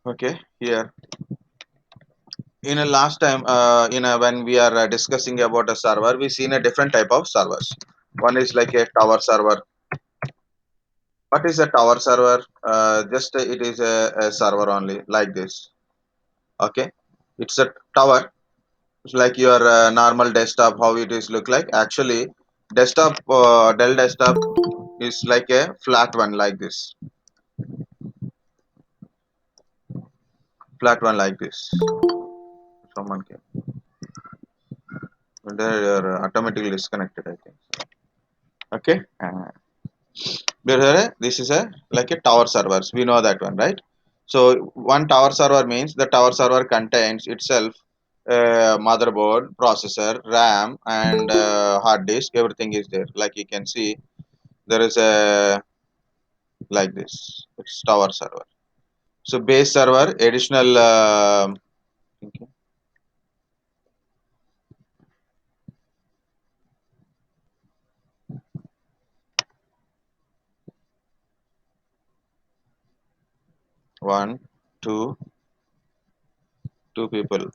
Okay, here in a last time, when we are discussing about a server, we seen a different type of servers. One is like a tower server. What is a tower server? Just it is a server only like this. Okay, it's a tower. It's like your normal desktop. How it is look like? Actually, desktop Dell desktop is like a flat one like this. Flat one like this. Someone came. They're automatically disconnected, I think. Okay. This is a like a tower servers. We know that one, right? So one tower server means the tower server contains itself motherboard, processor, RAM, and hard disk. Everything is there. Like you can see, there is a like this. It's tower server. So base server, additional. Okay, 1, 2, 2 people.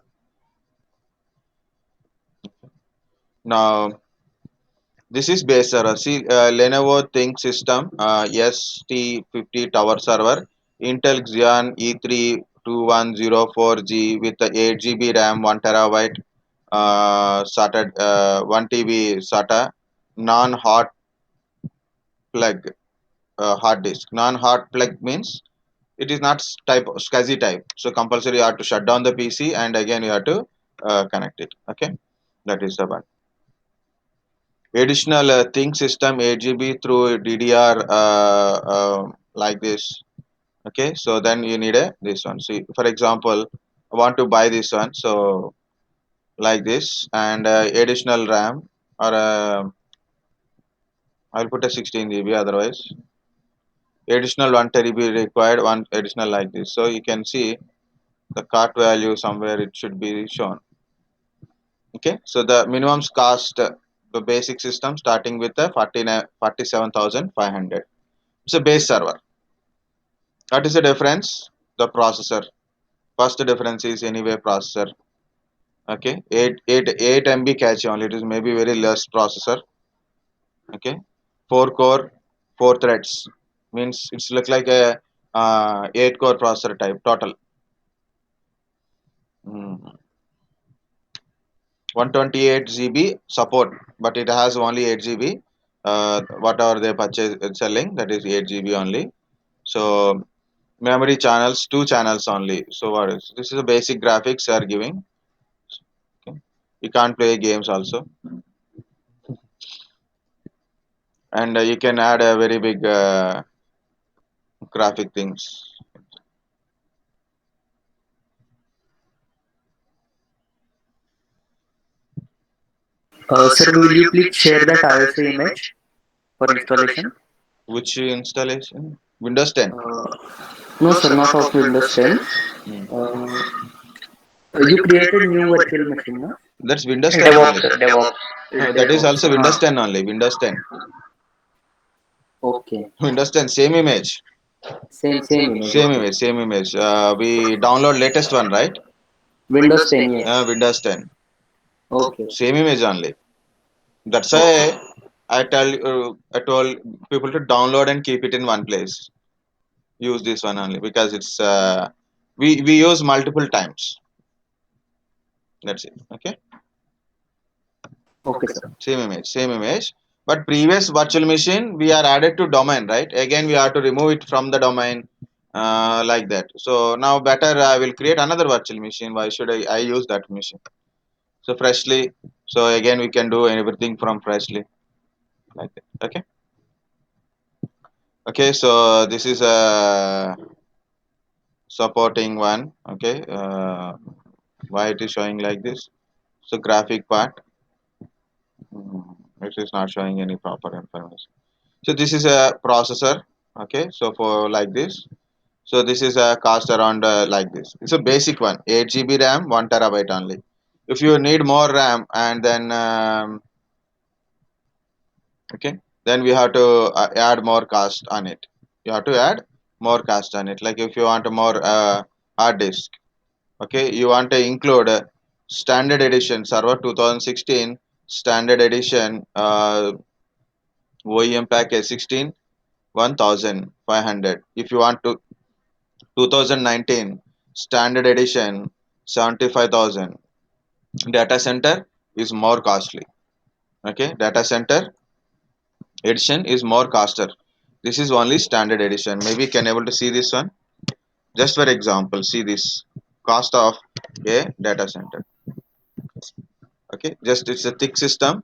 Now this is base server. See, Lenovo Think System ST50 Tower Server, Intel Xeon E3 2104G with the 8 GB RAM, 1 terabyte SATA, 1 TB SATA, non-hot plug hard disk. Non-hot plug means it is not type SCSI type. So compulsory you have to shut down the PC and again you have to connect it. Okay, that is the one. Additional think system 8 GB through DDR like this. Okay, so then you need a this one. See, for example, I want to buy this one, so like this, and additional RAM or I'll put a 16 GB. Otherwise, additional 1 TB required. One additional like this. So you can see the cart value somewhere it should be shown. Okay, so the minimum cost, the basic system starting with the 47,500. It's a base server. What is the difference? The processor. First difference is anyway processor. Okay, 8 MB cache only. It is maybe very less processor. Okay, 4 core, 4 threads means it's look like a 8 core processor type total. 128 GB support, but it has only 8 GB. Whatever they purchase selling, that is 8 GB only. So memory channels, 2 channels only. So what is this? Is a basic graphics they are giving. Okay. You can't play games also, and you can add a very big graphic things. Sir, will you please share that ISO image for installation? Which installation? Windows 10. Uh, no, sir, not of Windows 10. Hmm. Uh, you created new virtual machine, no? That's Windows 10 DevOps, only. sir, DevOps. That is DevOps. also Windows 10 only. Windows 10. Okay. Windows 10. Same image. Same image. Same Okay. image. Same image. We download latest one, right? Windows 10, yes. Windows 10. Okay. Same image only. That's Okay. why I told people to download and keep it in one place. Use this one only because it's we use multiple times. That's it. Okay. Okay, sir. Same image. Same image. But previous virtual machine we are added to domain, right? Again we have to remove it from the domain like that. So now better I will create another virtual machine. Why should I use that machine? So freshly. So again we can do everything from freshly like that. Okay. Okay. So this is a supporting one. Okay. Why it is showing like this? So graphic part. It is not showing any proper information. So this is a processor. Okay. So for like this. So this is a cost around like this. It's a basic one. 8 GB RAM, 1 TB only. If you need more RAM and then okay, then we have to add more cost on it. You have to add more cost on it. Like if you want more hard disk. Okay, you want to include standard edition server 2016 standard edition OEM package 16 1500. If you want to 2019 standard edition 75,000. Data center is more costly. Okay, data center edition is more costly. This is only standard edition. Maybe you can able to see this one. Just for example, see this cost of a data center. Okay, just it's a thick system,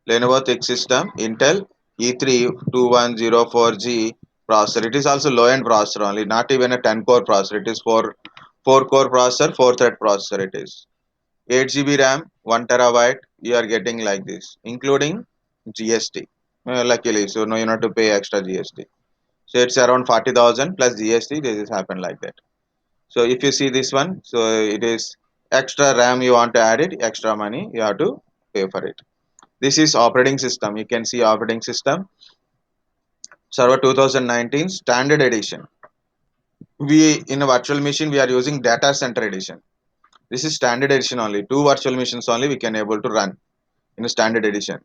Lenovo thick system, Intel E3 2104G processor. It is also low end processor only, not even a 10 core processor. It is 4 core processor, 4 thread processor. It is 8 GB RAM, 1 terabyte. You are getting like this, including GST. Luckily, so no, you not to pay extra GST. So it's around 40,000 plus GST. This is happen like that. So if you see this one, so it is extra RAM you want to add it, extra money you have to pay for it. This is operating system. You can see operating system server 2019 standard edition. We in a virtual machine we are using data center edition. This is standard edition only. Two virtual machines only we can able to run in a standard edition.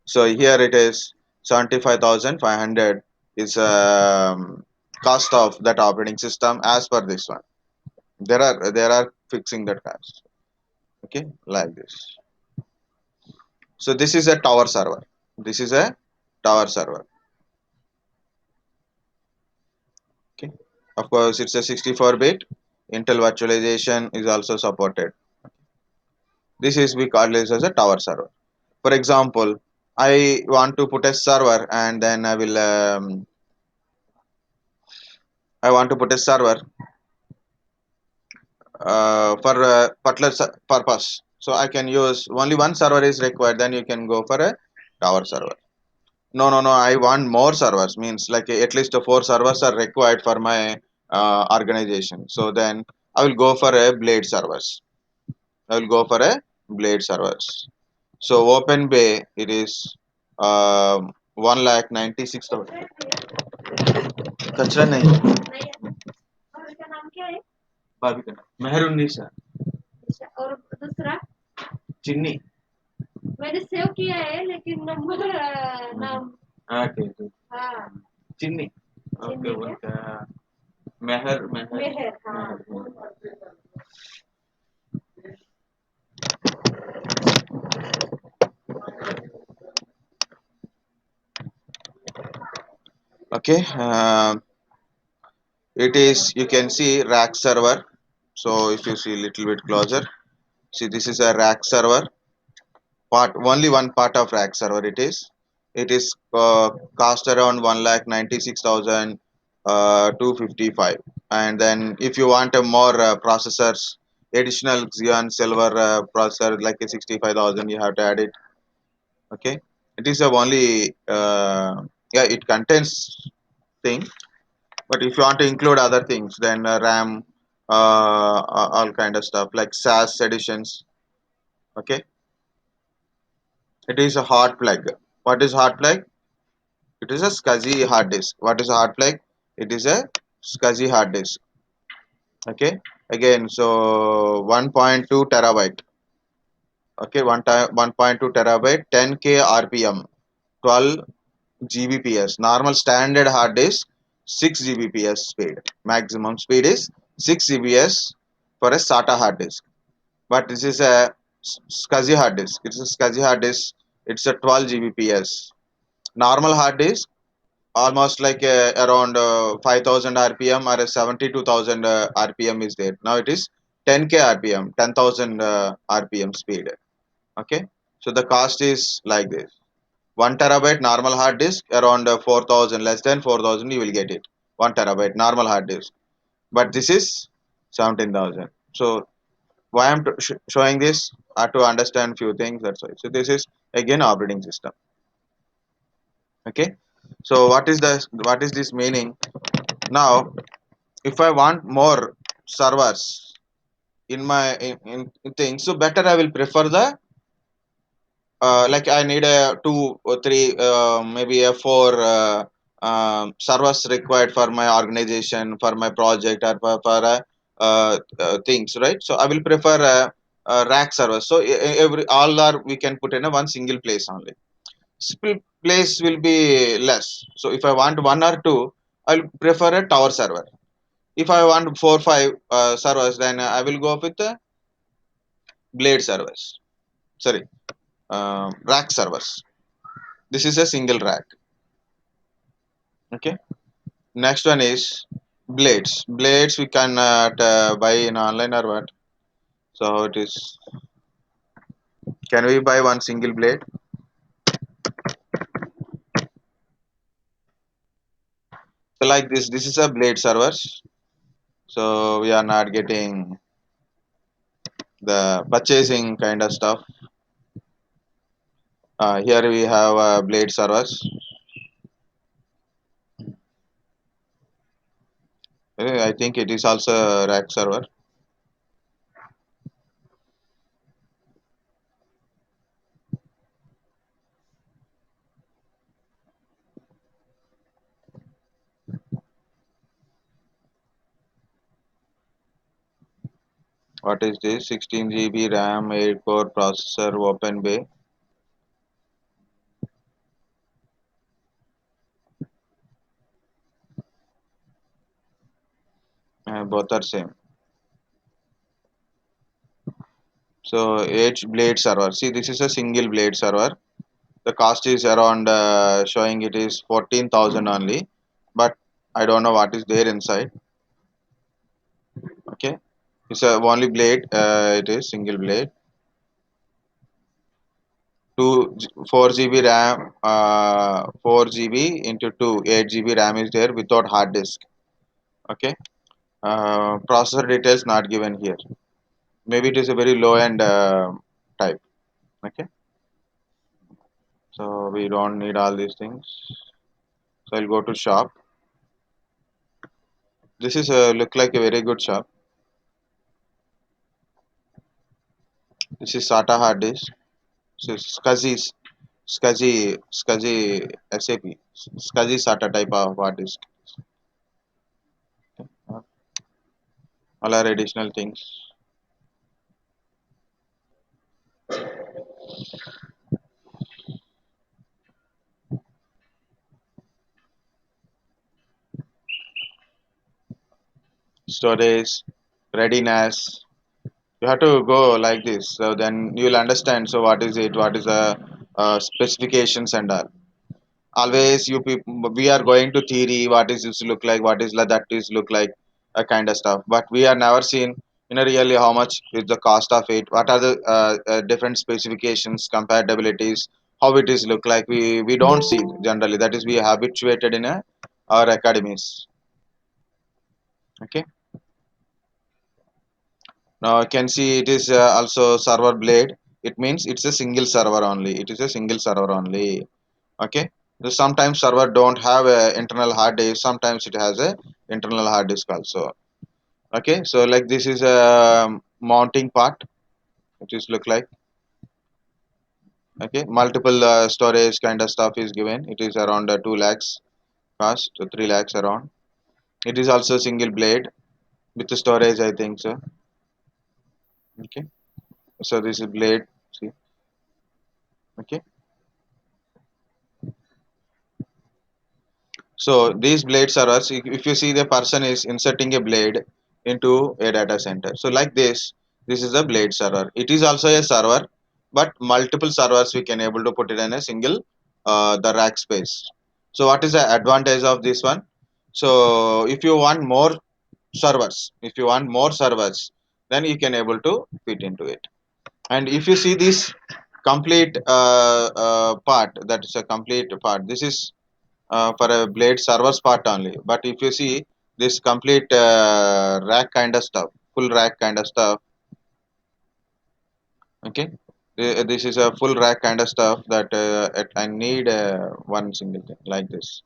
So here it is 75,500 is cost of that operating system as per this one. There are fixing that cost. Okay, like this. So this is a tower server. This is a tower server. Okay, of course it's a 64-bit. Intel virtualization is also supported. This is we call this as a tower server. For example, I want to put a server and then I want to put a server for a particular purpose. So I can use only one server is required. Then you can go for a tower server. No, no, no. I want more servers. Means like at least four servers are required for my organization. So then I will go for a blade servers. I will go for a blade servers. So open bay it is 1,96,000. कचरा नहीं है और का नाम क्या है भाभी का नाम मेहरुन्निसा और दूसरा चिन्नी मैंने सेव किया है लेकिन नंबर नाम हाँ ठीक है हाँ चिन्नी ओके बोलता मेहर मेहर मेहर हाँ okay it is you can see rack server. So if you see a little bit closer, see this is a rack server part, only one part of rack server it is cost around 1,96,000 255. And then if you want a more processors, additional Xeon silver processor like a 65,000 you have to add it. Okay, it is a only yeah, it contains thing, but if you want to include other things then RAM, all kind of stuff like SAS editions. Okay, it is a hot plug. What is hot plug? It is a SCSI hard disk. What is a hard plug? It is a SCSI hard disk. Okay. Again, so 1.2 terabyte. Okay, 1.2 terabyte, 10K RPM, 12 Gbps. Normal standard hard disk, 6 Gbps speed. Maximum speed is 6 Gbps for a SATA hard disk. But this is a SCSI hard disk. It's a SCSI hard disk. It's a 12 Gbps. Normal hard disk almost like around 5,000 rpm or a 72,000 rpm is there. Now it is 10k rpm, 10,000 rpm speed. Okay, so the cost is like this. 1 terabyte normal hard disk around 4,000, less than 4,000 you will get it. 1 terabyte normal hard disk, but this is 17,000. So why I'm showing this to understand few things, that's why. So this is again operating system. Okay, so what is this meaning? Now if I want more servers in my in things, so better I will prefer the like I need a two or three maybe a four servers required for my organization, for my project, or for a things, right? So I will prefer rack servers. So every all are we can put in a one single place only. Split place will be less. So if I want one or two, I'll prefer a tower server. If I want four five servers, then I will go with the blade servers. Sorry, rack servers. This is a single rack. Okay. Next one is blades. Blades we can buy in online or what? So how it is. Can we buy one single blade? So like this is a blade servers. So we are not getting the purchasing kind of stuff. Here we have blade servers. I think it is also a rack server. What is this? 16 GB RAM, 8 core processor, open bay. Both are same. So H blade server. See, this is a single blade server. The cost is around showing it is 14,000 only, but I don't know what is there inside. Okay, it's a only blade. It is single blade. 4 GB RAM, 4 GB into 2, 8 GB RAM is there without hard disk. Okay, processor details not given here. Maybe it is a very low end type. Okay, so we don't need all these things. So I'll go to shop. This is look like a very good shop. This is SATA hard disk. So SCSI SAP, SCSI SATA type of hard disk. All are additional things. Storage, readiness. You have to go like this. So then you will understand. So what is it? What is the specifications and all. Always you people, we are going to theory. What is this look like? What is that is look like? A kind of stuff. But we are never seen in a really how much is the cost of it. What are the different specifications, compatibilities, how it is look like. We don't see generally. That is we are habituated in our academies. Okay. Now I can see it is also server blade. It means it's a single server only. It is a single server only. Okay. So sometimes server don't have a internal hard disk. Sometimes it has a internal hard disk also. Okay. So like this is a mounting part. It is look like. Okay. Multiple storage kind of stuff is given. It is around 2 lakhs cost, 3 lakhs around. It is also single blade with the storage. I think so. Okay. So this is blade. See. Okay. So these blade servers, if you see the person is inserting a blade into a data center. So like this is a blade server. It is also a server, but multiple servers we can able to put it in a single the rack space. So what is the advantage of this one? So if you want more servers, then you can able to fit into it. And if you see this complete part, that is a complete part. This is for a blade servers part only. But if you see this complete rack kind of stuff, full rack kind of stuff, okay, this is a full rack kind of stuff that I need one single thing like this.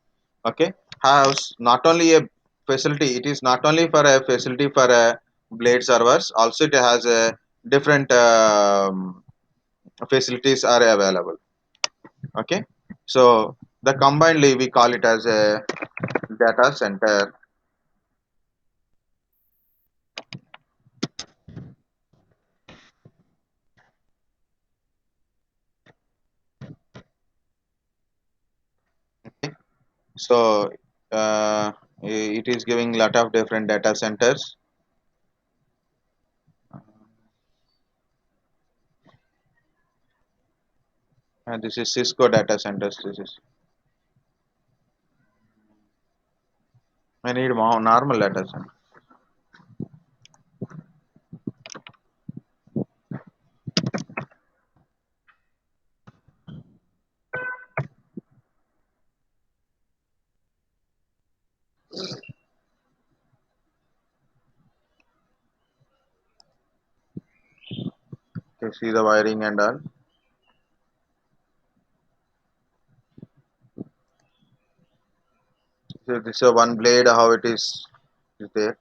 Okay, has not only a facility, it is not only for a facility for blade servers, also it has a different facilities are available. Okay, so the combinedly we call it as a data center. So it is giving lot of different data centers. And this is Cisco data centers. This is I need more normal data center. You see the wiring and all. So this is a one blade. How it is there.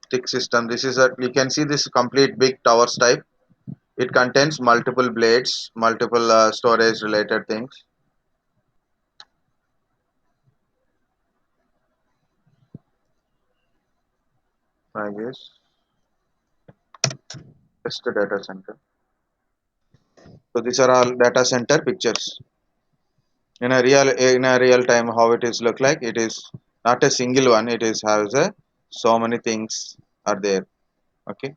Thick system. This is a you can see this complete big towers type. It contains multiple blades, multiple storage related things like this. Just a data center. So these are all data center pictures. In a real time, how it is look like? It is not a single one. It is has a so many things are there. Okay,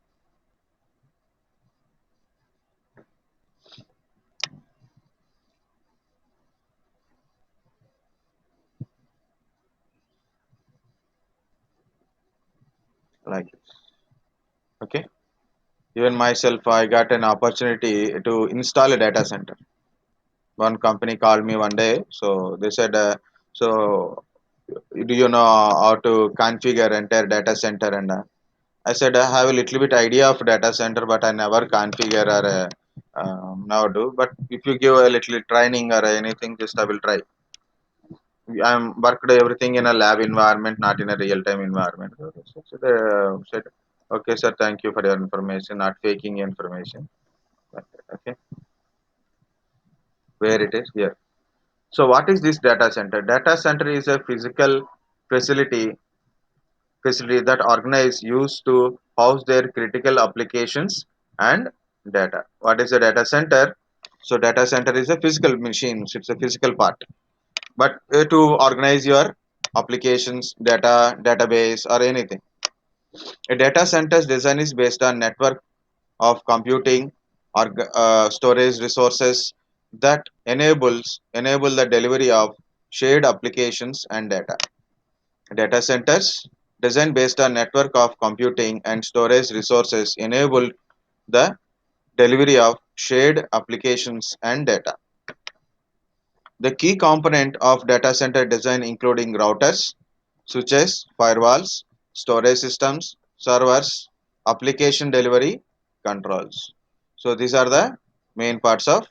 like this. Okay. Even myself, I got an opportunity to install a data center. One company called me one day, so they said, "So, do you know how to configure entire data center?" And I said, "I have a little bit idea of data center, but I never configure or now do. But if you give a little training or anything, just I will try." I'm worked everything in a lab environment, not in a real time environment. So they said, "Okay, sir, thank you for your information, not faking information." Okay, where it is here. So what is this data center? Data center is a physical facility facility that organize used to house their critical applications and data. What is a data center? So data center is a physical machine. It's a physical part. But to organize your applications, data, database, or anything. A data center's design is based on network of computing or storage resources that enable the delivery of shared applications and data. Data centers designed based on network of computing and storage resources enable the delivery of shared applications and data. The key component of data center design including routers, switches, firewalls, storage systems, servers, application delivery controls. So these are the main parts of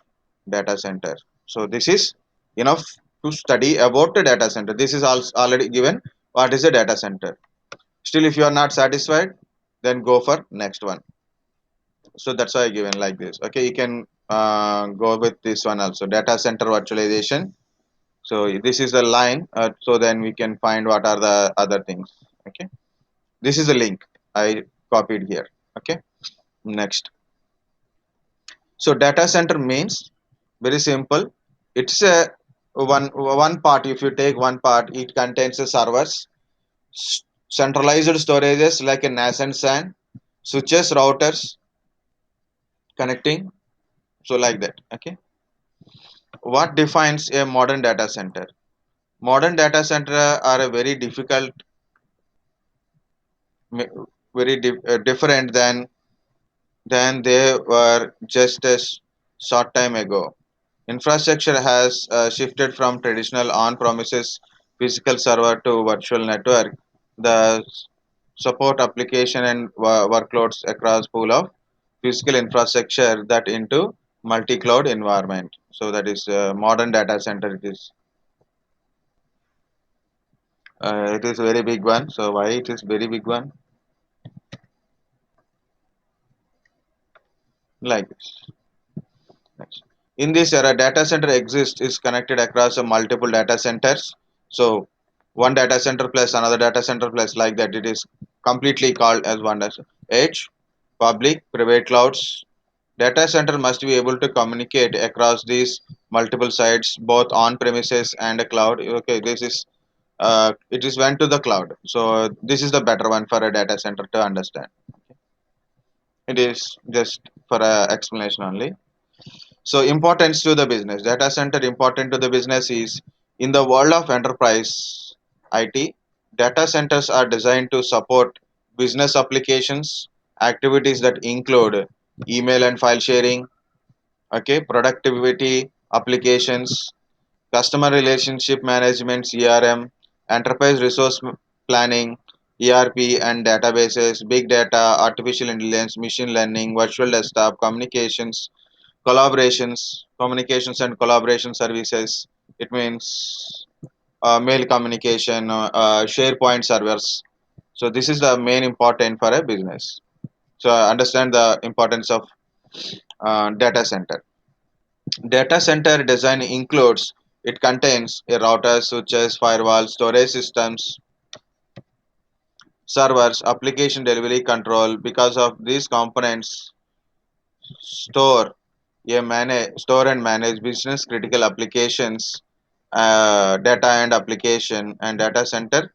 data center. So this is enough to study about the data center. This is also already given what is a data center. Still if you are not satisfied, then go for next one. So that's why I given like this. Okay, you can go with this one also. Data center virtualization. So this is the line. So then we can find what are the other things. Okay, this is the link I copied here. Okay, next. So data center means very simple. It's a one part. If you take one part, it contains the servers, centralized storages like a NAS and SAN, switches, routers, connecting. So like that. Okay. What defines a modern data center? Modern data center are a very difficult, different than they were just a short time ago. Infrastructure has shifted from traditional on-premises physical server to virtual network. The support application and workloads across pool of physical infrastructure that into multi-cloud environment. So that is modern data center. It is very big one. So why it is very big one? Like this. Next. In this era, data center exists is connected across multiple data centers. So one data center plus another data center plus like that. It is completely called as one data. Edge, public, private clouds. Data center must be able to communicate across these multiple sites, both on premises and cloud. Okay, this is it is went to the cloud. So this is the better one for a data center to understand. It is just for a explanation only. So importance to the business. Data center important to the business is in the world of enterprise IT, data centers are designed to support business applications, activities that include email and file sharing, okay, productivity applications, customer relationship management CRM, enterprise resource planning, ERP and databases, big data, artificial intelligence, machine learning, virtual desktop, communications, communications and collaboration services. It means mail communication, SharePoint servers. So this is the main important for a business. So understand the importance of data center. Data center design includes, it contains a router, switches, firewall, storage systems, servers, application delivery control. Because of these components, store store and manage business critical applications, data and application, and data center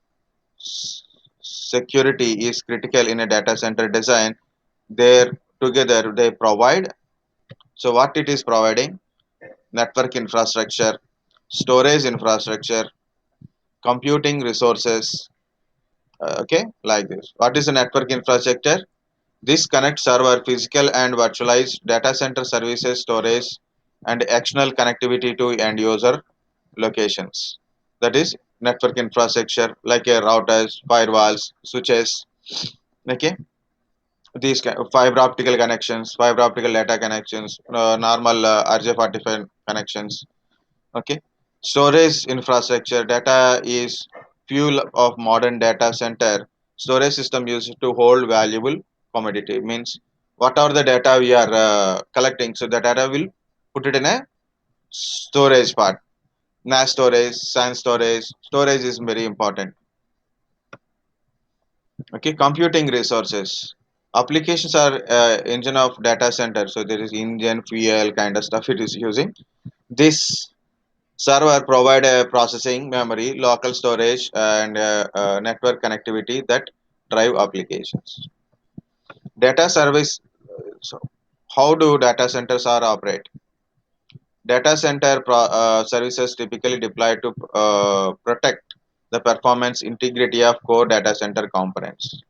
s- security is critical in a data center design. There together they provide. So what it is providing? Network infrastructure, storage infrastructure, computing resources. Okay, like this. What is a network infrastructure? This connects server, physical and virtualized data center services, storage, and external connectivity to end user locations. That is network infrastructure like a routers, firewalls, switches. Okay, these fiber optical connections, fiber optical data connections, normal RJ45 connections. Okay, storage infrastructure. Data is fuel of modern data center. Storage system used to hold valuable commodity. Means what are the data we are collecting? So the data will put it in a storage part. NAS storage, SAN storage. Storage is very important. Okay, computing resources. Applications are engine of data center. So there is engine, fuel kind of stuff it is using. This server provide a processing memory, local storage, and network connectivity that drive applications. Data service. So, how do data centers are operate? Data center services typically deployed to protect the performance integrity of core data center components.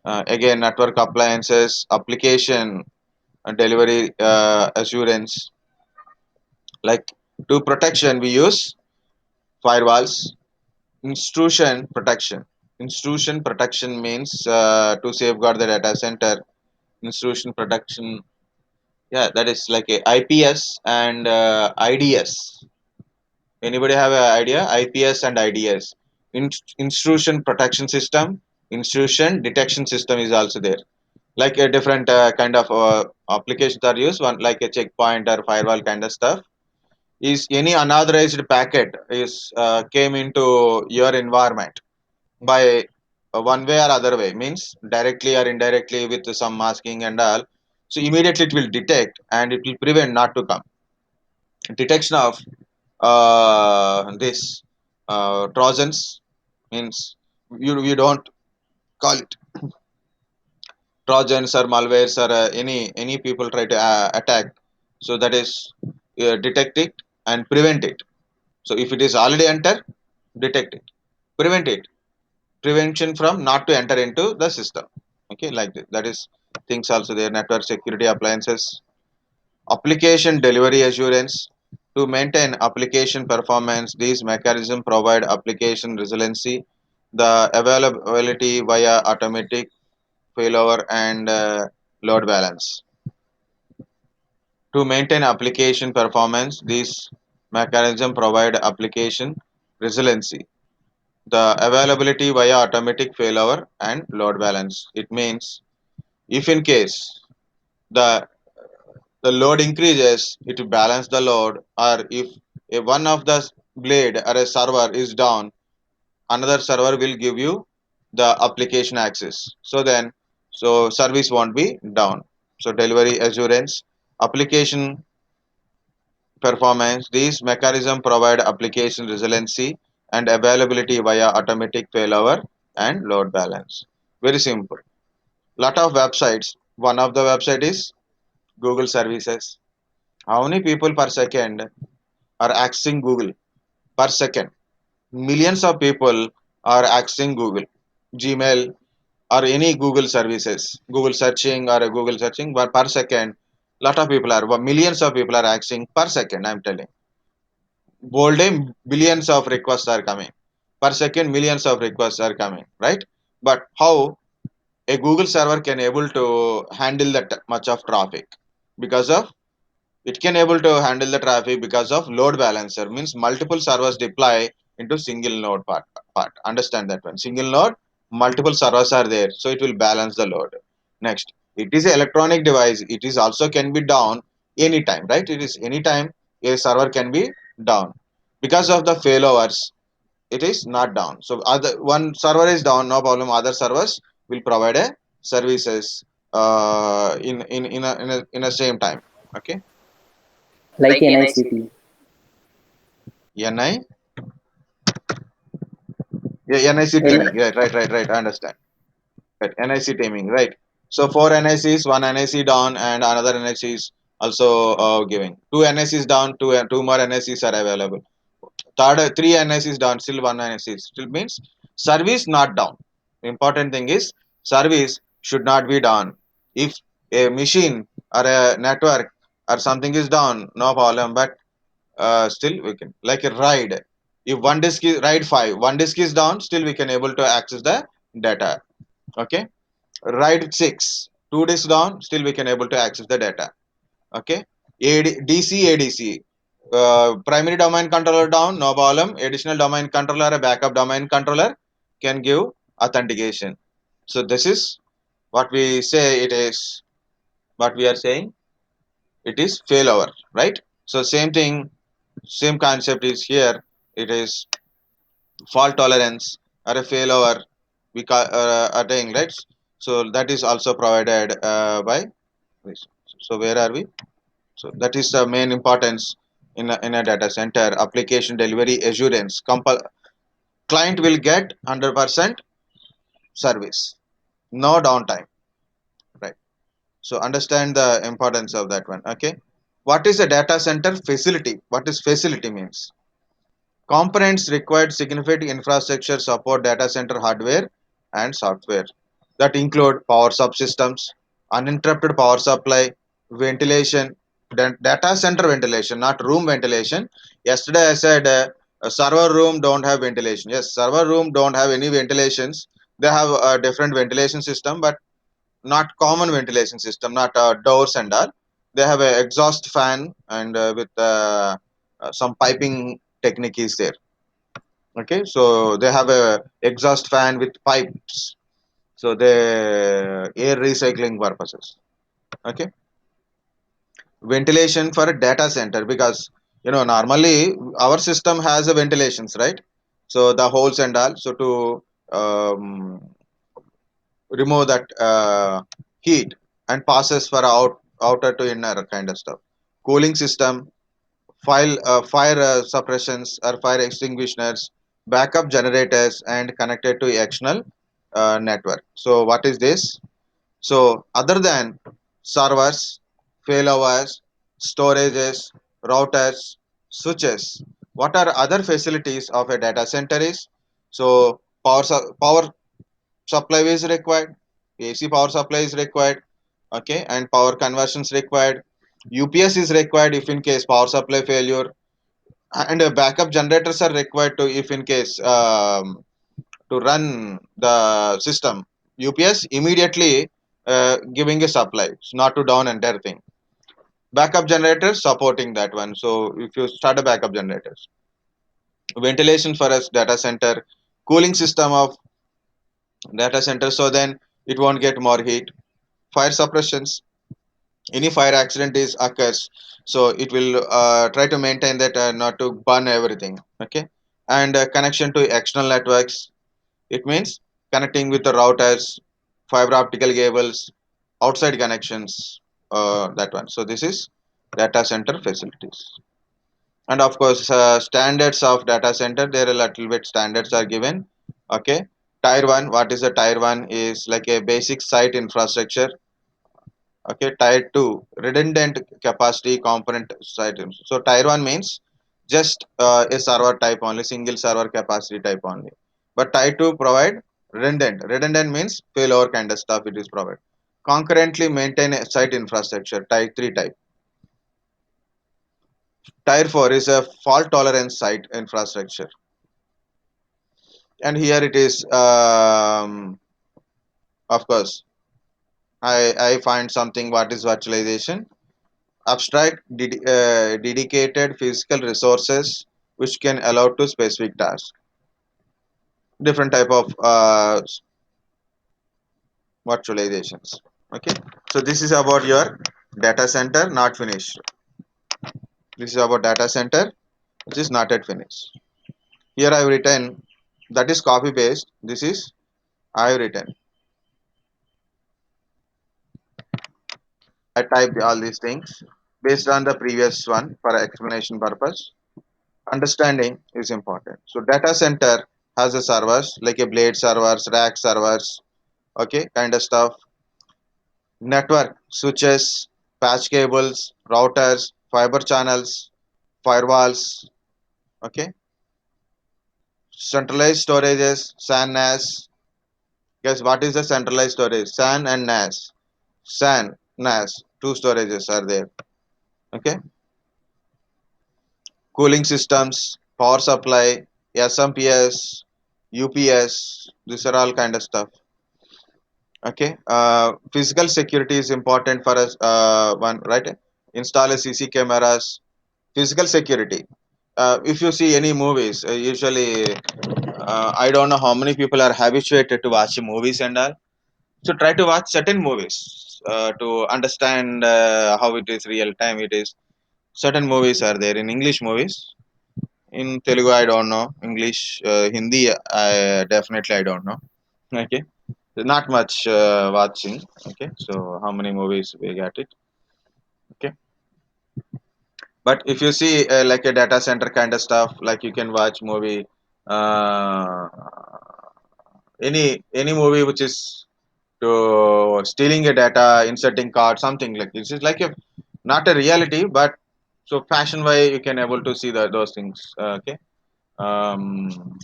Again, network appliances, application delivery assurance. Like to protection, we use firewalls. Intrusion protection. Intrusion protection means to safeguard the data center. Intrusion protection, yeah, that is like a IPS and IDS. Anybody have an idea? IPS and IDS. Intrusion protection system, intrusion detection system is also there. Like a different kind of applications are used. One like a checkpoint or firewall kind of stuff. Is any unauthorized packet is came into your environment by one way or other way, means directly or indirectly with some masking and all, so immediately it will detect and it will prevent not to come. Detection of this trojans, means you don't call it trojans or malwares or any people try to attack, so that is detect it and prevent it. So if it is already entered, detect it, prevent it, prevention from not to enter into the system. Okay, like that. That is things also there. Network security appliances, application delivery assurance. To maintain application performance, these mechanisms provide application resiliency, the availability via automatic failover and load balance. To maintain application performance, these mechanisms provide application resiliency, the availability via automatic failover and load balance. It means if in case the the load increases, it will balance the load, or if a one of the blade or a server is down, another server will give you the application access. So then, so service won't be down. So delivery assurance. application performance. These mechanisms provide application resiliency and availability via automatic failover and load balance. Very simple. Lot of websites. One of the website is Google services. How many people per second are accessing Google per second? Millions of people are accessing Google, Gmail, or any Google services, Google searching or a Google searching, but per second, lot of people are, millions of people are accessing per second. I'm telling, whole day billions of requests are coming per second, millions of requests are coming, right? But how a Google server can able to handle that much of traffic? Because of it can able to handle the traffic because of load balancer, means multiple servers deploy into single node part. Understand that one. Single node, multiple servers are there, so it will balance the load. Next, it is an electronic device. It is also can be down anytime, right? It is anytime a server can be down because of the failovers. It is not down. So other one server is down, no problem. Other servers will provide a services in a same time. Okay. like NICT. NI, yeah, NIC teaming, N- right. I understand. Right, NIC teaming, right. So four NICs, one NIC down, and another NIC is also giving. Two NICs down, two more NICs are available. Third, three NICs down, still one NIC. Still means service not down. Important thing is service should not be down. If a machine or a network or something is down, no problem. But still we can like a ride, if one disk is ride 5, one disk is down, still we can able to access the data. Okay. Ride 6, two disks down, still we can able to access the data. Okay. DC ADC, primary domain controller down, no problem. Additional domain controller, a backup domain controller can give authentication. So this is what we say. It is what we are saying, it is failover, right? So same thing, same concept is here. It is fault tolerance or a failover we attain, right? So that is also provided by this. So where are we? So that is the main importance in a data center. Application delivery assurance, client will get 100% service, no downtime, right? So understand the importance of that one. Okay. What is a data center facility? What is facility means? Components required significant infrastructure support data center hardware and software that include power subsystems, uninterrupted power supply, ventilation, data center ventilation, not room ventilation. Yesterday I said a server room don't have ventilation. Yes, server room don't have any ventilations. They have a different ventilation system, but not common ventilation system, not doors and all. They have a exhaust fan and with some piping technique is there. Okay, so they have a exhaust fan with pipes, so they air recycling purposes. Okay. Ventilation for a data center, because normally our system has a ventilations, right? So the holes and all, so to um, remove that heat and passes for outer to inner kind of stuff. Cooling system, fire suppressions or fire extinguishers, backup generators, and connected to external network. So what is this? So other than servers, failovers, storages, routers, switches, what are other facilities of a data center is? So power supply is required, AC power supply is required, okay, and power conversions required. UPS is required if in case power supply failure, and backup generators are required to if in case to run the system. UPS immediately giving a supply, it's not to down entire thing. Backup generators supporting that one. So if you start a backup generators, ventilation for a data center, cooling system of data center, so then it won't get more heat. Fire suppressions, any fire accident is occurs, so it will try to maintain that not to burn everything. Okay. And connection to external networks, it means connecting with the routers, fiber optical cables, outside connections. that one. So this is data center facilities. And of course, standards of data center, there are a little bit standards are given. Okay, tier 1, what is a tier 1 is like a basic site infrastructure. Okay, tier 2, redundant capacity component site. So tier 1 means just a server type only, single server capacity type only. But tier 2 provide redundant means failover kind of stuff it is provide. Concurrently maintain a site infrastructure, tier 3 type. Tier 4 is a fault tolerance site infrastructure. And here it is, of course, I find something what is virtualization. Abstract dedicated physical resources which can allow to specific tasks. Different type of virtualizations. Okay, so this is about your data center not finished. This is about data center which is not yet finished. Here I have written, that is copy paste. This is I have written. I typed all these things based on the previous one for explanation purpose. Understanding is important. So data center has a servers like a blade servers, rack servers, okay, kind of stuff. Network switches, patch cables, routers, fiber channels, firewalls, okay. Centralized storages, SAN NAS. Guess what is the centralized storage? SAN and NAS. SAN, NAS, two storages are there. Okay. Cooling systems, power supply, SMPS, UPS. These are all kind of stuff. Okay, physical security is important for us, one, right? Install a CC cameras. Physical security, if you see any movies, usually, I don't know how many people are habituated to watch movies and all. So try to watch certain movies to understand how it is real time it is. Certain movies are there in English movies. In Telugu I don't know. English, Hindi, definitely I don't know. Okay, not much watching. Okay, so how many movies we got it. Okay, but if you see like a data center kind of stuff, like you can watch movie, uh, any movie which is to stealing a data, inserting card, something like this is like a not a reality, but so fashion way you can able to see those things. Okay, um,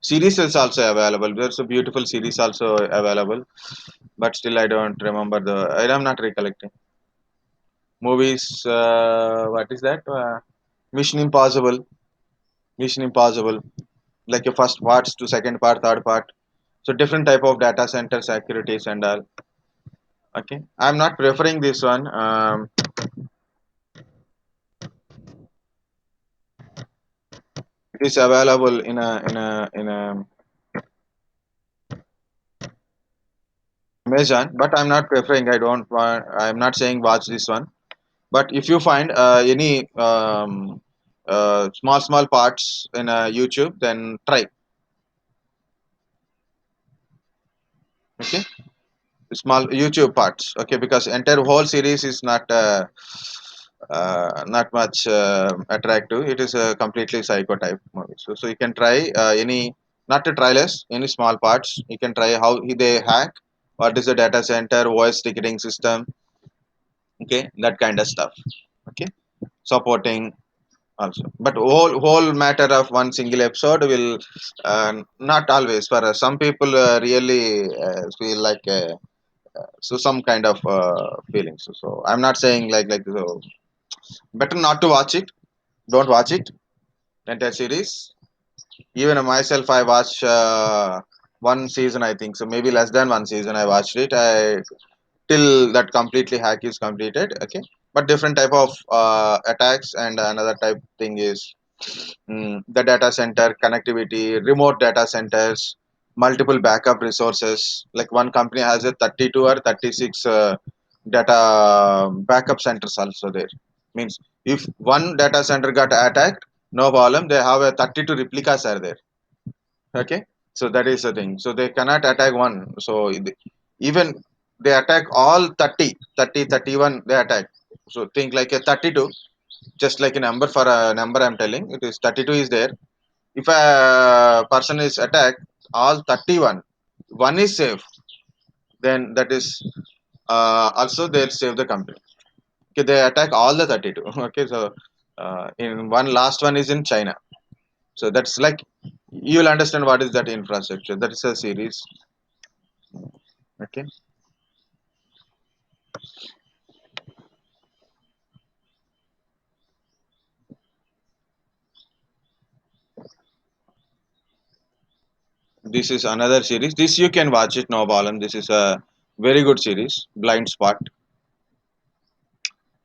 series is also available. There's a beautiful series also available, but still I don't remember the. I am not recollecting movies. What is that? Mission Impossible. Mission Impossible. Like your first parts to second part, third part. So different type of data center securities and all. Okay, I'm not preferring this one. It is available in a Amazon, but I'm not preferring. I don't want. I'm not saying watch this one. But if you find any small parts in YouTube, then try. Okay, small YouTube parts. Okay, because entire whole series is not much attractive. It is a completely psycho type movie. So you can try any, not to try less, any small parts. You can try how they hack. What is the data center, voice ticketing system? Okay, that kind of stuff. Okay, supporting also, but whole matter of one single episode will not always for some people really feel like so some kind of feelings. So I'm not saying like so better not to watch it. Don't watch it entire series. Even myself I watch one season, I think so, maybe less than one season I watched it. I till that completely hack is completed. Okay, but different type of attacks, and another type thing is the data center connectivity, remote data centers, multiple backup resources. Like one company has a 32 or 36 data backup centers also there. Means if one data center got attacked, no problem. They have a 32 replicas are there. Okay, so that is the thing. So they cannot attack one. So even they attack all 30, 30, 31. They attack. So think like a 32, just like a number. For a number I'm telling, it is 32 is there. If a person is attacked, all 31, one is safe, then that is also they'll save the company. Okay, they attack all the 32. Okay, so in one last one is in China. So that's like you'll understand what is that infrastructure. That is a series. Okay, this is another series. This you can watch it, no problem. This is a very good series. Blind Spot.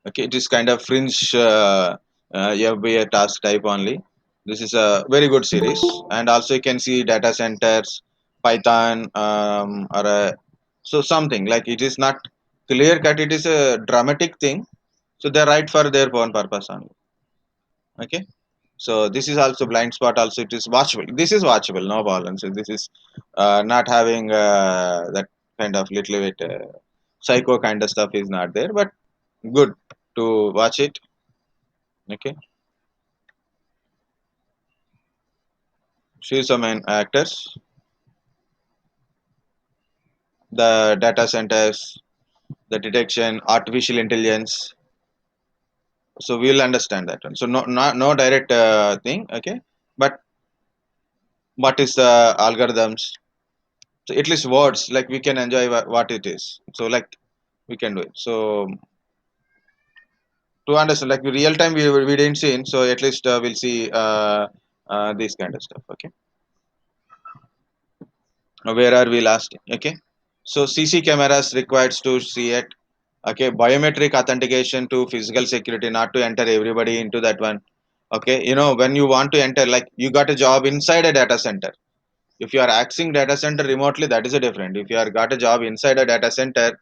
Okay, it is kind of fringe FBA task type only. This is a very good series, and also you can see data centers, Python, or so something like it is not clear cut. It is a dramatic thing, so they write for their own purpose only. Okay, so this is also Blind Spot. Also, it is watchable. This is watchable, no problem. So this is not having that kind of little bit psycho kind of stuff is not there, but good to watch it. Okay, see some main actors, the data centers, the detection, artificial intelligence. So we'll understand that one. So no direct thing. Okay, but what is the algorithms? So at least words like we can enjoy what it is. So like we can do it. So to understand like real time we didn't see it, so at least we'll see this kind of stuff. Okay, now where are we last? Okay, so CC cameras required to see it. Okay, biometric authentication to physical security, not to enter everybody into that one. Okay, you know, when you want to enter, like you got a job inside a data center. If you are accessing data center remotely, that is a different. If you are got a job inside a data center,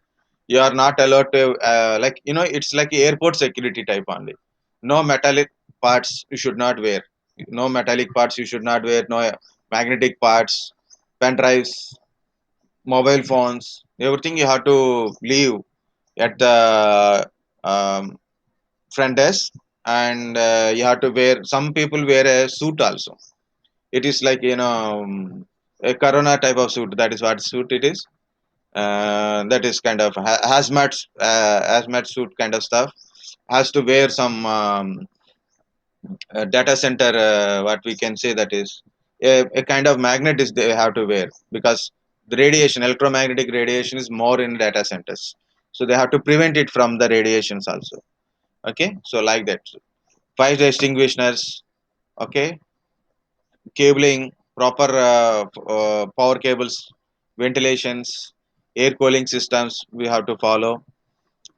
you are not allowed to like, you know, it's like airport security type only. No metallic parts you should not wear. No metallic parts you should not wear. No magnetic parts, pen drives, mobile phones, everything you have to leave at the um, front desk. And you have to wear, some people wear a suit also. It is like, you know, a corona type of suit. That is what suit it is. That is kind of hazmat suit kind of stuff. Has to wear some data center, what we can say, that is a kind of magnet is they have to wear, because the radiation, electromagnetic radiation is more in data centers, so they have to prevent it from the radiations also. Okay, so like that, fire extinguishers. Okay, cabling, proper power cables, ventilations, air cooling systems we have to follow.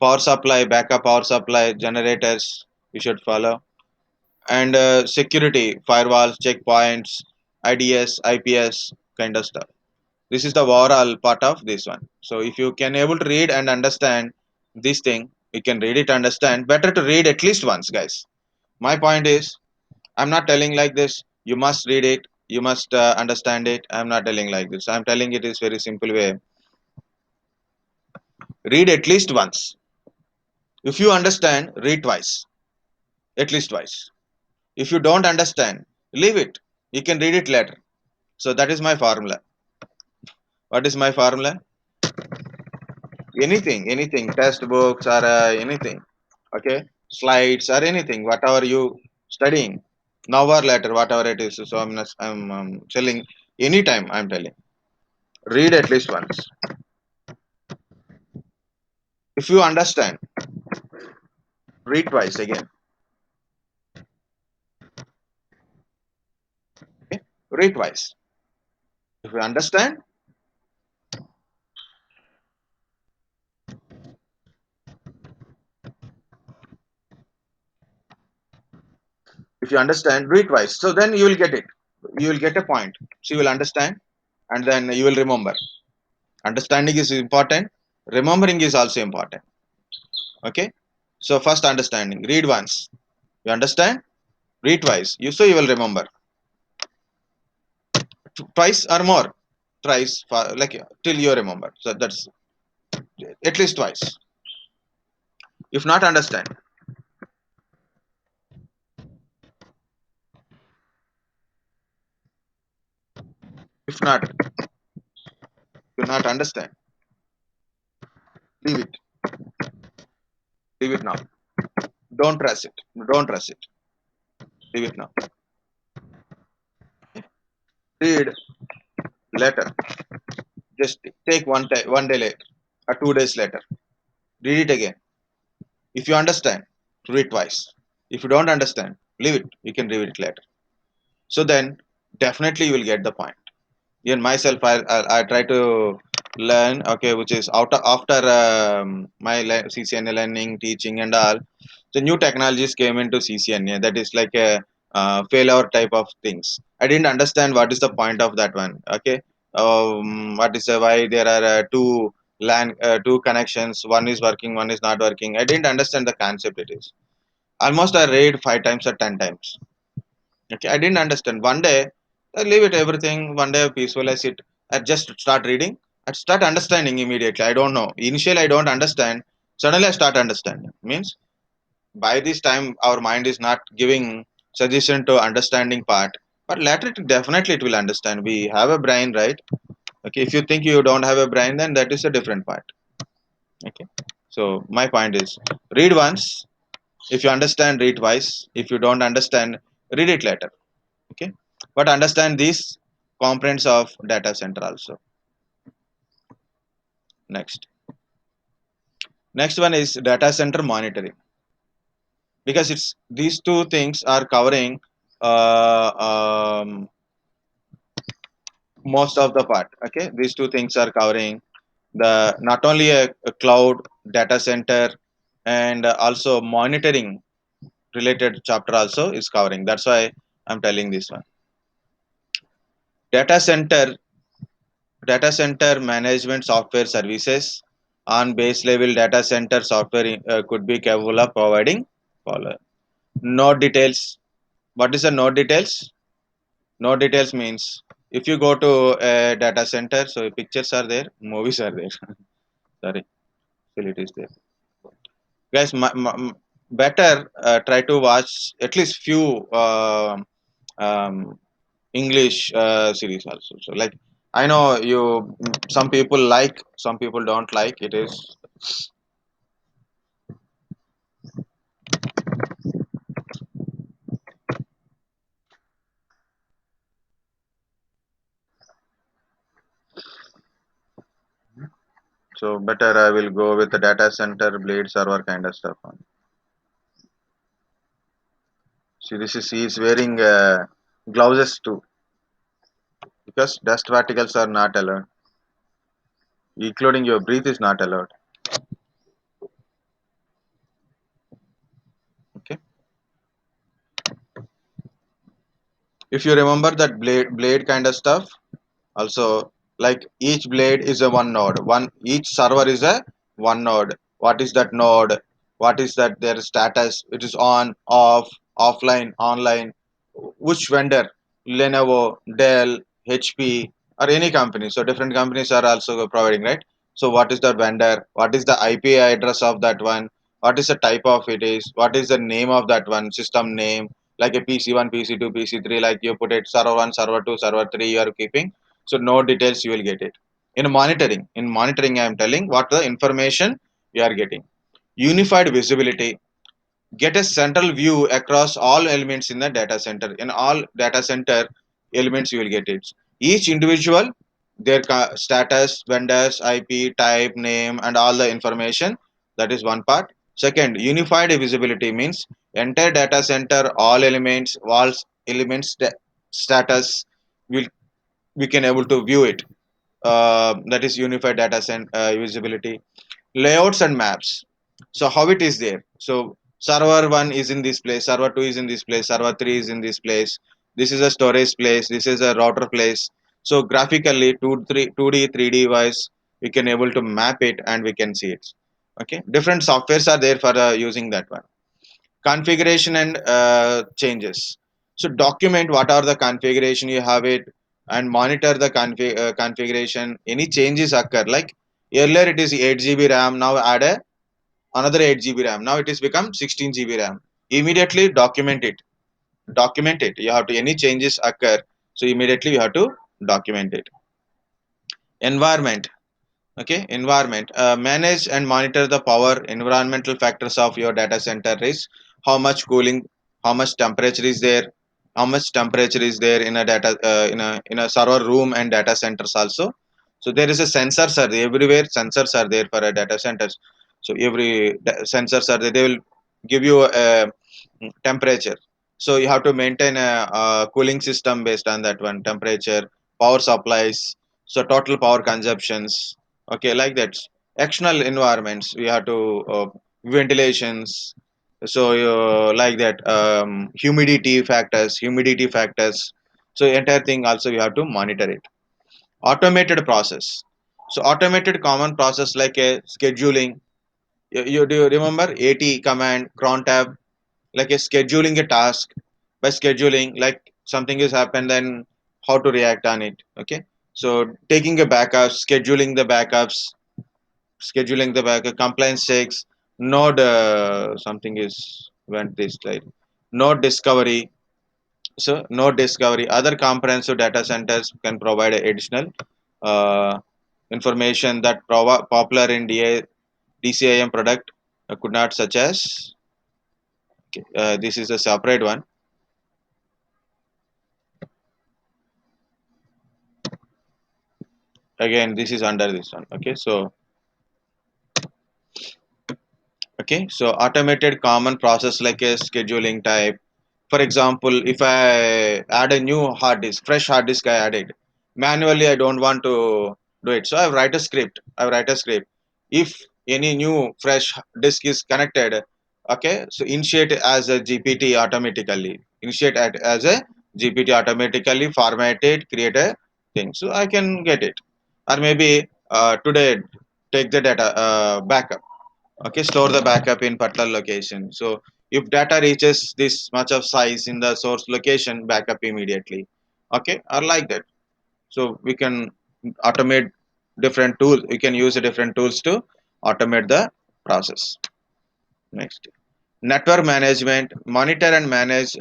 Power supply, backup power supply, generators we should follow. And security, firewalls, checkpoints, IDS, IPS kind of stuff. This is the overall part of this one. So if you can able to read and understand this thing, you can read it, understand. Better to read at least once, guys. My point is, I'm not telling like this. You must read it. You must understand it. I'm not telling like this. I'm telling it is very simple way. Read at least once. If you understand, read twice. At least twice. If you don't understand, leave it. You can read it later. So that is my formula. What is my formula? Anything. Textbooks or anything. Okay, slides or anything. Whatever you studying now or later, whatever it is. So I'm telling anytime. I'm telling. Read at least once. If you understand, read twice again. Okay? Read twice. If you understand, read twice. So then you will get it. You will get a point. So you will understand, and then you will remember. Understanding is important. Remembering is also important. Okay. So first understanding. Read once. You understand? Read twice. You will remember twice or more. Twice, like till you remember. So that's at least twice. If not, understand. If not, do not understand. Leave it. Leave it now. Don't trust it. Don't trust it. Leave it now. Read later. Just take one day later or 2 days later. Read it again. If you understand, read twice. If you don't understand, leave it. You can read it later. So then, definitely you will get the point. Even myself, I try to learn. Okay, which is after my CCNA learning, teaching, and all. The new technologies came into CCNA. That is like a failure type of things. I didn't understand what is the point of that one. Okay, what is why there are two connections. One is working, one is not working. I didn't understand the concept. It is almost I read 5 times or 10 times. Okay, I didn't understand. One day, I leave it everything. One day, peaceful. I sit. I just start reading. I start understanding immediately. I don't know. Initially, I don't understand. Suddenly, I start understanding. Means by this time, our mind is not giving suggestion to understanding part. But later, definitely, it will understand. We have a brain, right? Okay. If you think you don't have a brain, then that is a different part. Okay. So my point is, read once. If you understand, read twice. If you don't understand, read it later. Okay, but understand these components of data center also. Next one is data center monitoring, because it's these two things are covering uh, um, most of the part. Okay, these two things are covering the not only a cloud data center, and also monitoring related chapter also is covering. That's why I'm telling this one. Data center data center management software services on base level. Data center software could be capable of providing follow node details. What is the node details? Node details means if you go to a data center, so pictures are there, movies are there. Sorry, still it is there. Guys, better try to watch at least few um, English series also. So like I know you, some people like, some people don't like. It is so better. I will go with the data center blade server kind of stuff. See, this is he is wearing gloves too, because dust particles are not allowed, including your breath is not allowed. Okay, if you remember that blade kind of stuff. Also, like each blade is a one node, one each server is a one node. What is that node? What is that their status? It is on, off, offline, online. Which vendor? Lenovo, Dell, HP, or any company. So different companies are also providing, right? So what is the vendor? What is the IP address of that one? What is the type of it is? What is the name of that one? System name, like a PC1, PC2, PC3, like you put it server 1, server 2, server 3 you are keeping. So no details you will get it. In monitoring I am telling what the information you are getting. Unified visibility, get a central view across all elements in the data center. In all data center elements you will get it, each individual, their status, vendors, IP, type, name, and all the information. That is one part. Second, unified visibility means entire data center, all elements, walls, elements, status will, we can able to view it. That is unified data center visibility. Layouts and maps, so how it is there. So server 1 is in this place, server 2 is in this place, server 3 is in this place. This is a storage place, this is a router place. So graphically 2D 3D wise we can able to map it and we can see it. Okay, different softwares are there for using that one. Configuration and changes, so document what are the configuration you have it, and monitor the configuration. Any changes occur, like Earlier it is 8 GB RAM. Now add another 8 GB RAM. Now it is become 16 GB RAM. Immediately document it. Document it. You have to, any changes occur, so immediately you have to document it. Environment. Okay, environment. Manage and monitor the power environmental factors of your data center is how much cooling, how much temperature is there, how much temperature is there in a data in a server room and data centers also. So there is a sensors are there everywhere. Sensors are there for a data centers. So sensors are there. They will give you a temperature. So you have to maintain a cooling system based on that one temperature, power supplies, so total power consumptions. Okay, like that. External environments we have to ventilations. So like that, humidity factors. So entire thing also you have to monitor it. Automated process. So automated common process like a scheduling. You do you remember AT command cron tab, like a scheduling a task. By scheduling, like something has happened, then how to react on it. Okay, so taking a backup, scheduling the backup, compliance checks, node something is went this slide, node discovery. So node discovery, other comprehensive data centers can provide additional uh, information that popular in DCIM product could not, such as this is a separate one. Again, this is under this one. Okay, so automated common process like a scheduling type. For example, if I add a new hard disk, fresh hard disk I added manually, I don't want to do it, so I write a script. If any new fresh disk is connected, okay, so initiate as a GPT automatically, as a GPT automatically, format it, create a thing, so I can get it. Or maybe today take the data backup. Okay, store the backup in particular location. So if data reaches this much of size in the source location, backup immediately. Okay, or like that. So we can automate different tools, we can use different tools to automate the process. Next, network management. Monitor and manage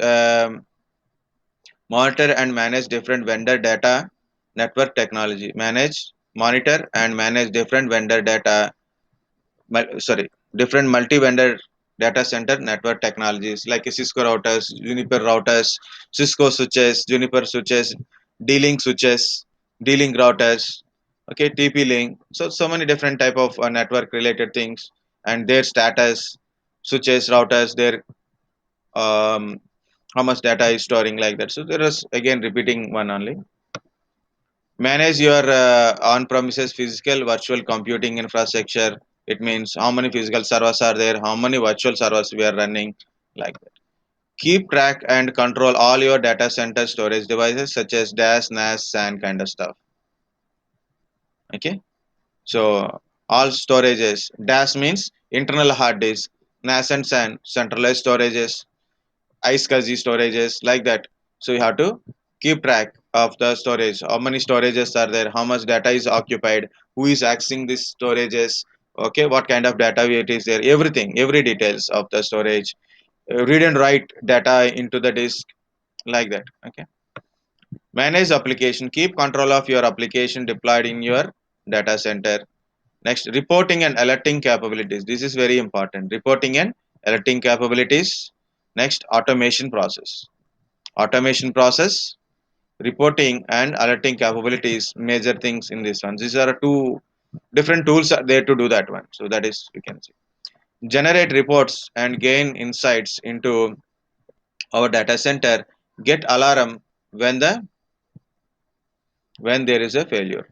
different vendor data. Network technology, manage, monitor and manage different vendor data, different multi-vendor data center network technologies like Cisco routers, Juniper routers, Cisco switches, Juniper switches, D-Link switches, D-Link routers, okay, TP-Link. So many different type of network related things and their status, switches, routers, their um, how much data is storing, like that. So there is again repeating one only. Manage your on-premises physical virtual computing infrastructure. It means how many physical servers are there, how many virtual servers we are running, like that. Keep track and control all your data center storage devices such as DAS, NAS, SAN kind of stuff. Okay, so all storages. DAS means internal hard disk, NAS and SAN centralized storages, iSCSI storages, like that. So you have to keep track of the storage. How many storages are there? How much data is occupied? Who is accessing these storages? Okay, what kind of data it is there? Everything, every details of the storage. Read and write data into the disk, like that. Okay. Manage application. Keep control of your application deployed in your data center. Next, reporting and alerting capabilities. This is very important. Reporting and alerting capabilities. Next, automation process. Automation process, reporting and alerting capabilities, major things in this one. These are two different tools are there to do that one. So that is, we can see. Generate reports and gain insights into our data center. Get alarm when there is a failure.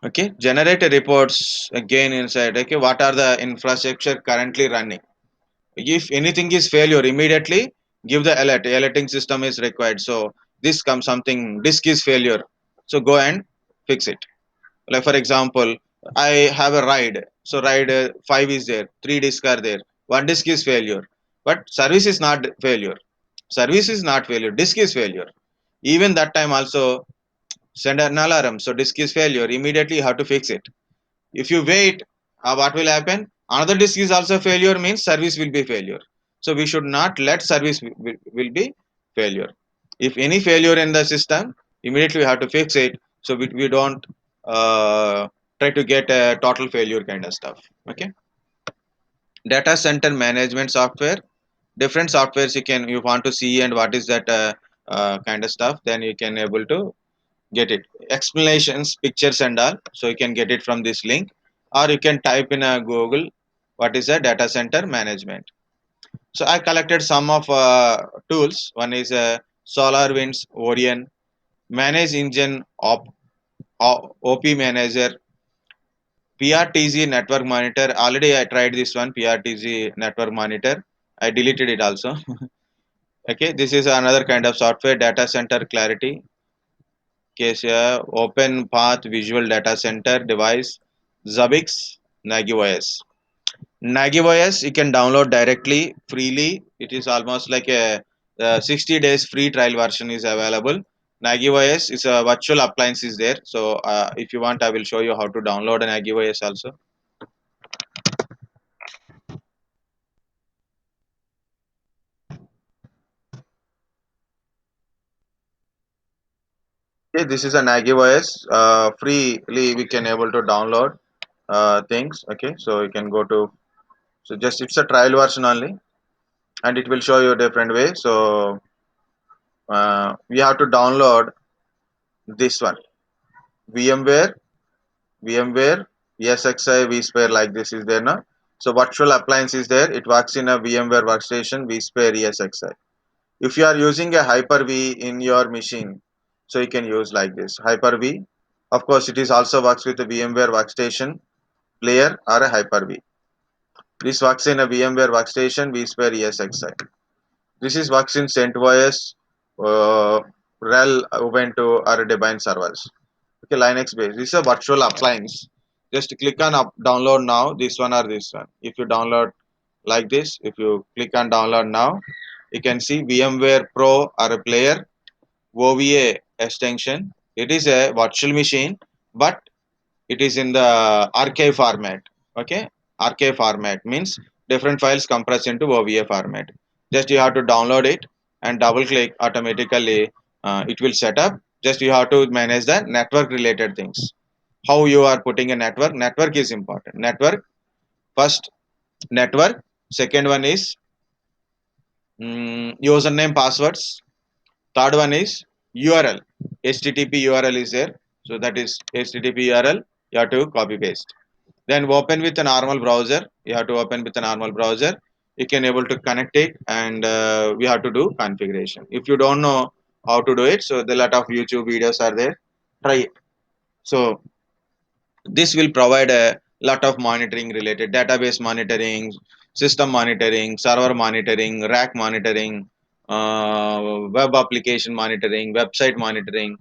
Okay, generate reports, gain insight. Okay, what are the infrastructure currently running? If anything is failure, immediately give the alert. Alerting system is required. So this comes something, disk is failure, so go and fix it. Like for example, I have a ride, so ride 5 is there, 3 disks are there, one disk is failure, but service is not failure. Service is not failure, disk is failure. Even that time also, Send an alarm. So disk is failure. Immediately you have to fix it. If you wait, what will happen? Another disk is also failure, means service will be failure. So we should not let service will be failure. If any failure in the system, immediately we have to fix it. So we don't try to get a total failure kind of stuff. Okay. Data center management software. Different softwares you want to see and what is that kind of stuff. Then you can able to get it, explanations, pictures and all, so you can get it from this link, or you can type in a Google what is a data center management. So I collected some of tools. One is SolarWinds Orion, Manage Engine OP Manager, PRTZ Network Monitor. Already I tried this one, PRTZ Network Monitor. I deleted it also. Okay, this is another kind of software. Data Center Clarity case here, Open Path Visual Data Center device, Zabbix, NagiOS. NagiOS you can download directly freely. It is almost like a 60 days free trial version is available. NagiOS is a virtual appliance is there. So if you want, I will show you how to download an NagiOS also. Okay, this is a NagiOS. Freely we can able to download things. Okay, so you can go to, so just it's a trial version only, and it will show you a different way. So we have to download this one, VMware, VMware, ESXi, vSphere, like this is there now. So virtual appliance is there. It works in a VMware workstation, vSphere, ESXi. If you are using a Hyper-V in your machine, so you can use like this Hyper-V. Of course, it is also works with a VMware workstation player or a Hyper-V. This works in a VMware workstation, vSphere, ESXi. This is works in CentOS, RHEL, Ubuntu, or Debian servers. Okay, Linux based. This is a virtual appliance. Just click on download now. This one or this one. If you download like this, if you click on download now, you can see VMware Pro or a player, OVA extension. It is a virtual machine, but it is in the archive format. Okay, archive format means different files compressed into OVA format. Just you have to download it and double click, automatically it will set up. Just you have to manage the network related things. How you are putting a network is important. Network first, network. Second one is username, passwords. Third one is URL. HTTP URL is there, so that is HTTP URL. You have to copy paste. Then open with a normal browser. You have to open with a normal browser. You can able to connect it, and we have to do configuration. If you don't know how to do it, so the lot of YouTube videos are there. Try it. So this will provide a lot of monitoring related, database monitoring, system monitoring, server monitoring, rack monitoring, web application monitoring, website monitoring.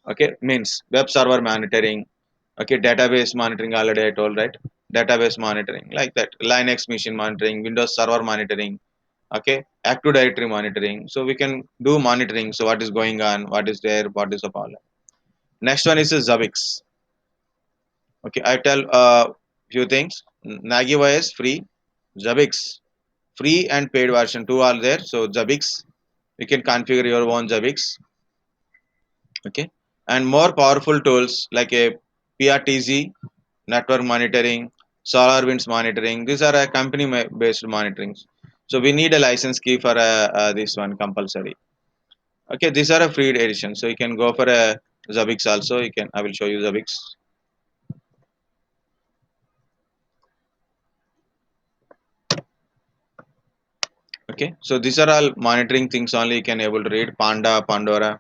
Okay, means web server monitoring. Okay, database monitoring already I told, right? Database monitoring like that. Linux machine monitoring, Windows server monitoring. Okay, Active Directory monitoring. So we can do monitoring. So what is going on? What is there? What is the problem? Next one is the Zabbix. Okay, I tell few things. NagiOS free, Zabbix free and paid version two are there. So Zabbix, you can configure your own Zabbix. Okay, and more powerful tools like a PRTZ, network monitoring, SolarWinds monitoring. These are a company based monitoring. So we need a license key for this one compulsory. Okay, these are a free edition. So you can go for a Zabbix also. You can. I will show you Zabbix. Okay, so these are all monitoring things only. You can able to read Panda, Pandora.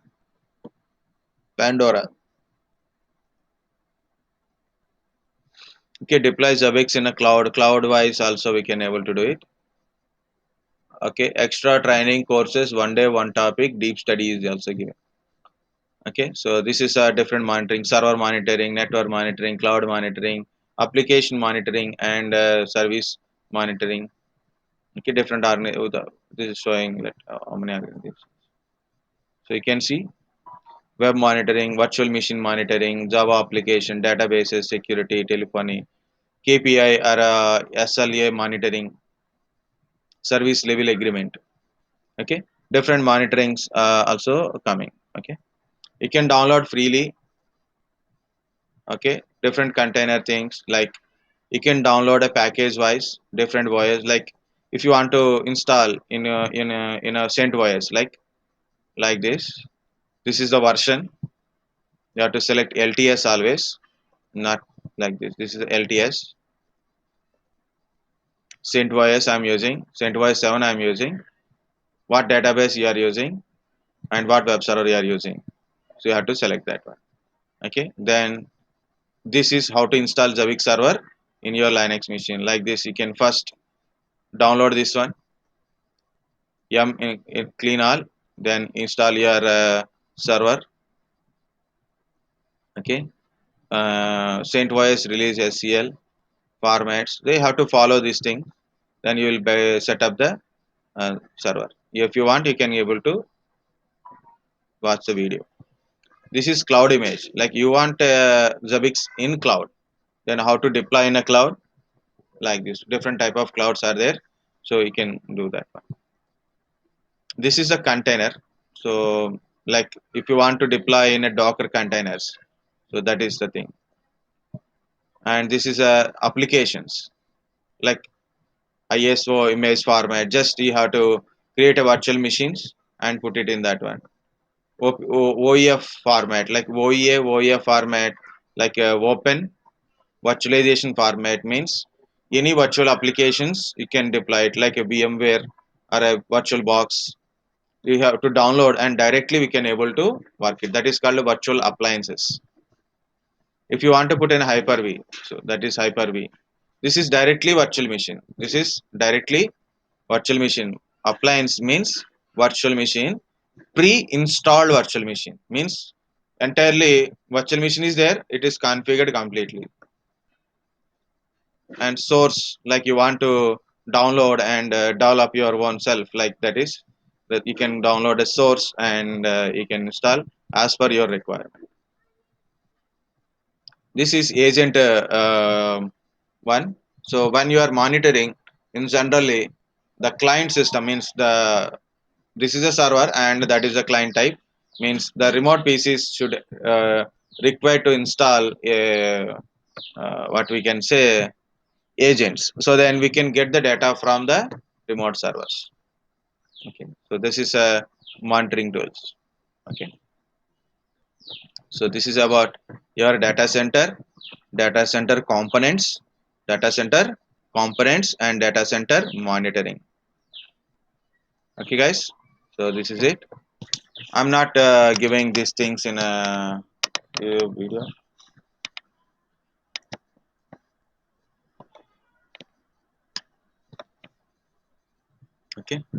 Okay, deploy Zabbix in a cloud wise also we can able to do it. Okay, extra training courses, one day, one topic, deep study is also given. Okay, so this is a different monitoring, server monitoring, network monitoring, cloud monitoring, application monitoring, and service monitoring. Okay, different this is showing that how many organizations. So you can see web monitoring, virtual machine monitoring, Java application, databases, security, telephony, KPI or SLA monitoring, service level agreement. Okay, different monitorings also coming. Okay, you can download freely. Okay, different container things, like you can download a package wise different voice, like if you want to install in a sent voice, like this is the version. You have to select LTS always, not like this is LTS. CentOS I'm using, CentOS 7 I'm using, what database you are using, and what web server you are using. So you have to select that one. Okay, then this is how to install Zavix server in your Linux machine. Like this, you can first download this one, yum in clean all, then install your server. Okay, CentOS release SCL formats. They have to follow this thing. Then you will set up the server. If you want, you can able to watch the video. This is cloud image. Like you want Zabbix in cloud, then how to deploy in a cloud? Like this, different type of clouds are there, so you can do that one. This is a container. So like if you want to deploy in a Docker containers, so that is the thing. And this is applications, like ISO image format. Just you have to create a virtual machines and put it in that one. OEF format, like OEF format, like open virtualization format means any virtual applications you can deploy it, like a VMware or a virtual box. You have to download and directly we can able to work it. That is called virtual appliances. If you want to put in Hyper-V, so that is Hyper-V. This is directly virtual machine. This is directly virtual machine. Appliance means virtual machine. Pre-installed virtual machine means entirely virtual machine is there. It is configured completely. And source, like you want to download and develop your own self, like that is that you can download a source and you can install as per your requirement. This is agent one. So when you are monitoring, in generally the client system means the this is a server and that is a client type, means the remote PCs should require to install a what we can say agents, so then we can get the data from the remote servers. Okay, so this is a monitoring tools. Okay, so this is about your data center components, data center components and data center monitoring. Okay guys, so this is it. I'm not giving these things in a video. Okay.